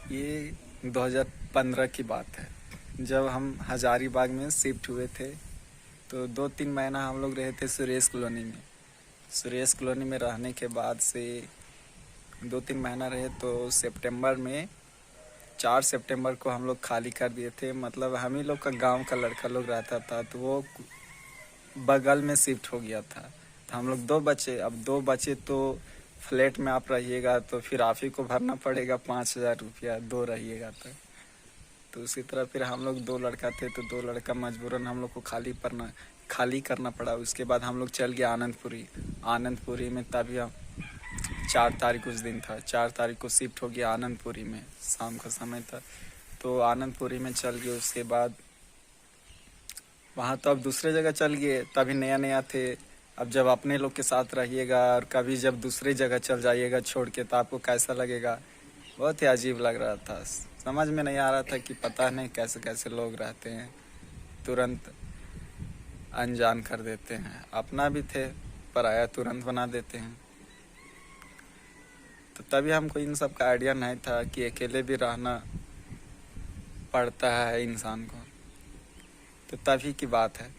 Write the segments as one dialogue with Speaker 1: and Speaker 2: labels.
Speaker 1: ये 2015 की बात है, जब हम हजारीबाग में शिफ्ट हुए थे। तो 2-3 महीना हम लोग रहे थे सुरेश कॉलोनी में। सुरेश कॉलोनी में रहने के बाद से 2-3 महीना रहे तो सितंबर में 4 सितंबर को हम लोग खाली कर दिए थे। मतलब हम ही लोग का गांव का लड़का लोग रहता था, तो वो बगल में शिफ्ट हो गया था। तो हम लोग 2 बचे। अब 2 बचे तो फ्लैट में आप रहिएगा तो फिर आप ही को भरना पड़ेगा 5,000 रुपया, 2 रहिएगा तो उसी तरह फिर हम लोग 2 लड़का थे, तो 2 लड़का मजबूरन हम लोग को खाली करना पड़ा। उसके बाद हम लोग चल गए आनंदपुरी में। तभी हम 4 तारीख उस दिन था, 4 तारीख को शिफ्ट हो गया आनंदपुरी में, शाम का समय था। तो आनंदपुरी में चल गए। उसके बाद वहाँ तो अब दूसरे जगह चल गए, तभी नया नया थे। अब जब अपने लोग के साथ रहिएगा और कभी जब दूसरी जगह चल जाइएगा छोड़ के, तो आपको कैसा लगेगा। बहुत ही अजीब लग रहा था, समझ में नहीं आ रहा था कि पता नहीं कैसे कैसे लोग रहते हैं, तुरंत अनजान कर देते हैं। अपना भी थे, पराया तुरंत बना देते हैं। तो तभी हमको इन सब का आइडिया नहीं था कि अकेले भी रहना पड़ता है इंसान को। तो तभी की बात है,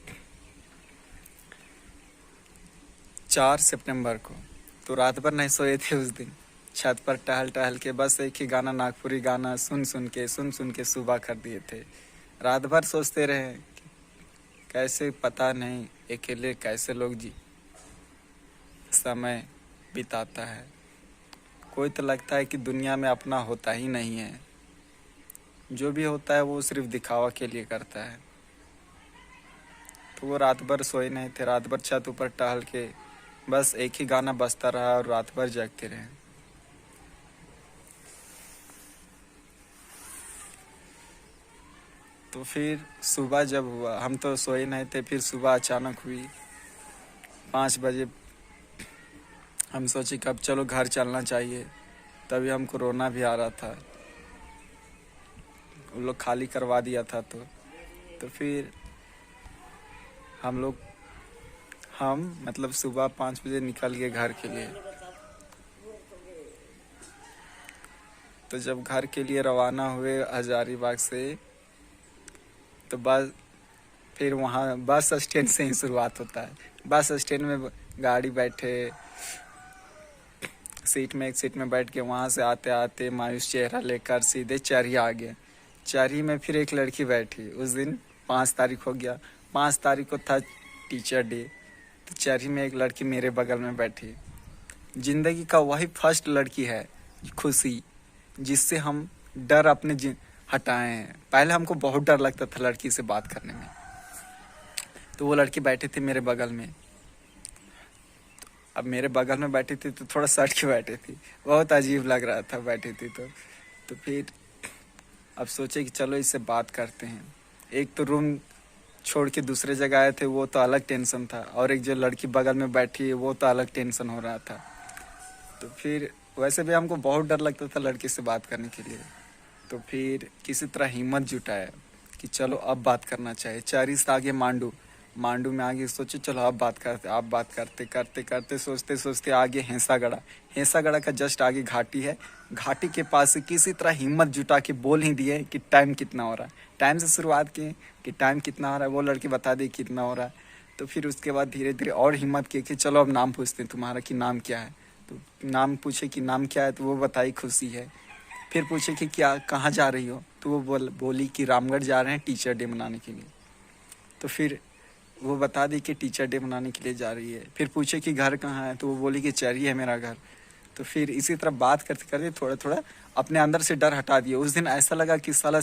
Speaker 1: 4 सितंबर को तो रात भर नहीं सोए थे उस दिन। छत पर टहल टहल के बस एक ही गाना, नागपुरी गाना सुन सुन के सुबह कर दिए थे। रात भर सोचते रहे कि कैसे, पता नहीं अकेले कैसे लोग समय बिताता है। कोई तो लगता है कि दुनिया में अपना होता ही नहीं है, जो भी होता है वो सिर्फ दिखावा के लिए करता है। तो वो रात भर सोए नहीं थे, रात भर छत ऊपर टहल के बस एक ही गाना बजता रहा और रात भर जगते रहे। तो फिर सुबह जब हुआ, हम तो सोए नहीं थे, फिर सुबह अचानक हुई 5 बजे। हम सोचे कि अब चलो घर चलना चाहिए। तभी हमको रोना भी आ रहा था, वो लोग खाली करवा दिया था। तो फिर हम मतलब सुबह 5 बजे निकल गए घर के लिए। तो जब घर के लिए रवाना हुए हजारीबाग से, तो फिर वहाँ बस स्टैंड से ही शुरुआत होता है। बस स्टैंड में गाड़ी बैठे, एक सीट में बैठ के वहाँ से आते आते मायूस चेहरा लेकर सीधे चरही आ गए। चरही में फिर एक लड़की बैठी। उस दिन 5 तारीख हो गया, 5 तारीख को था टीचर डे। तो चरही में एक लड़की मेरे बगल में बैठी। जिंदगी का वही फर्स्ट लड़की है खुशी, जिससे हम डर अपने हटाए हैं। पहले हमको बहुत डर लगता था लड़की से बात करने में। तो वो लड़की बैठी थी मेरे बगल में। अब मेरे बगल में बैठी थी तो थोड़ा सट के बैठी थी, बहुत अजीब लग रहा था बैठी थी। तो फिर अब सोचे कि चलो इससे बात करते हैं। एक तो रूम छोड़ के दूसरे जगह आए थे, वो तो अलग टेंशन था, और एक जो लड़की बगल में बैठी है वो तो अलग टेंशन हो रहा था। तो फिर वैसे भी हमको बहुत डर लगता था लड़की से बात करने के लिए। तो फिर किसी तरह हिम्मत जुटाया कि चलो अब बात करना चाहिए। चरही से आगे मांडू में आगे सोचे चलो अब बात करते करते करते सोचते सोचते आगे हेंसागढ़ा का जस्ट आगे घाटी है। घाटी के पास से किसी तरह हिम्मत जुटा के बोल ही दिए कि टाइम कितना हो रहा है। टाइम से शुरुआत किए कि टाइम कितना हो रहा है, वो लड़की बता दी कितना हो रहा है। तो फिर उसके बाद धीरे धीरे और हिम्मत किए कि चलो अब नाम पूछते हैं तुम्हारा कि नाम क्या है। तो नाम पूछे कि नाम क्या है, तो वो बताई खुशी है। फिर पूछे कि क्या कहाँ जा रही हो, तो वो बोली कि रामगढ़ जा रहे हैं टीचर डे मनाने के लिए। तो फिर वो बता दी कि टीचर डे मनाने के लिए जा रही है। फिर पूछे कि घर कहाँ है, तो वो बोली कि चरही है मेरा घर। तो फिर इसी तरह बात करते करते थोड़ा थोड़ा अपने अंदर से डर हटा दिया। उस दिन ऐसा लगा कि साला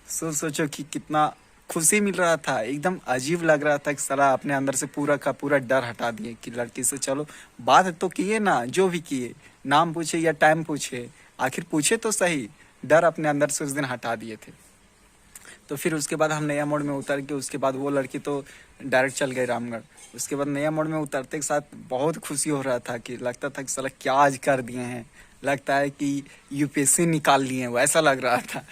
Speaker 1: सोचो कि कितना खुशी मिल रहा था, एकदम अजीब लग रहा था कि साला अपने अंदर से पूरा का पूरा डर हटा दिए कि लड़की से चलो बात तो किए ना, जो भी किए, नाम पूछे या टाइम पूछे, आखिर पूछे तो सही। डर अपने अंदर से उस दिन हटा दिए थे। तो फिर उसके बाद हम नया मोड़ में उतर के, उसके बाद वो लड़की तो डायरेक्ट चल गई रामगढ़। उसके बाद नया मोड़ में उतरते के साथ बहुत खुशी हो रहा था कि लगता था कि साला क्या आज कर दिए हैं, लगता है कि यूपीएससी निकाल लिए हैं, वैसा लग रहा था।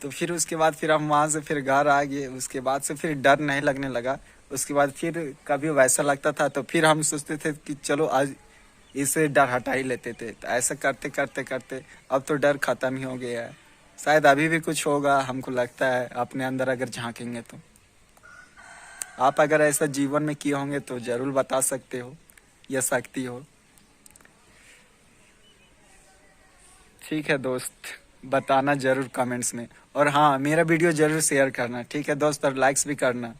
Speaker 1: तो फिर उसके बाद फिर हम वहाँ से फिर घर आ गए। उसके बाद से फिर डर नहीं लगने लगा। उसके बाद फिर कभी वैसा लगता था तो फिर हम सोचते थे कि चलो आज इससे डर हटा ही लेते थे। तो ऐसा करते करते करते अब तो डर खत्म ही हो गया है। शायद अभी भी कुछ होगा, हमको लगता है, अपने अंदर अगर झांकेंगे तो। आप अगर ऐसा जीवन में किए होंगे तो जरूर बता सकते हो या सकती हो। ठीक है दोस्त, बताना जरूर कमेंट्स में। और हाँ, मेरा वीडियो जरूर शेयर करना, ठीक है दोस्त, और लाइक्स भी करना।